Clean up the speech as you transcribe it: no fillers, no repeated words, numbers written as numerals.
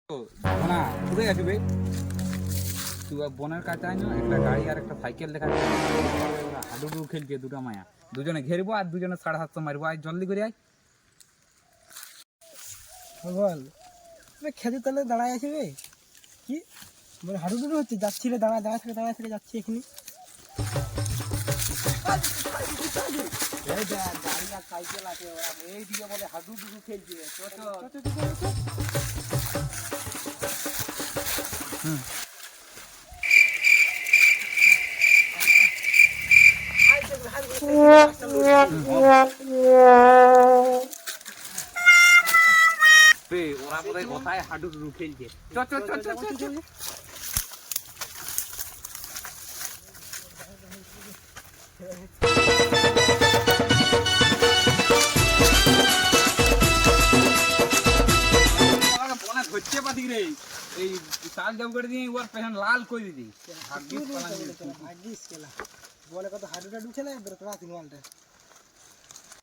না ঘুরে আসবে তুই বোনের কাছে আনো একটা গাড়ি আর একটা সাইকেল দেখা হাডুডু খেলছে দুটো মায়া দুজনে ঘেরবো আর দুজনে 750 মারবো আয় জলদি করে আয় বল খেতে তাহলে দাঁড়ায় আসবে কি মানে হাডুডুডু হচ্ছে যাচ্ছি রে দাঁড়ায় থেকে যাচ্ছি এখানে এই দেখ গাড়ি আর সাইকেল আছে ওরা এই দিয়ে বলে হাডুডু খেলছে ওরা বলে কোথায় হাডুডু খেলছে চ চ চ চ চ হচ্ছে পাতি রে এই চাল দেব করে দিয়ে ওর পেছন লাল করে দিদি ভাগ্যিস খেলা বলে কত হাডুডা ঢুকে না তোরা তিন মালটা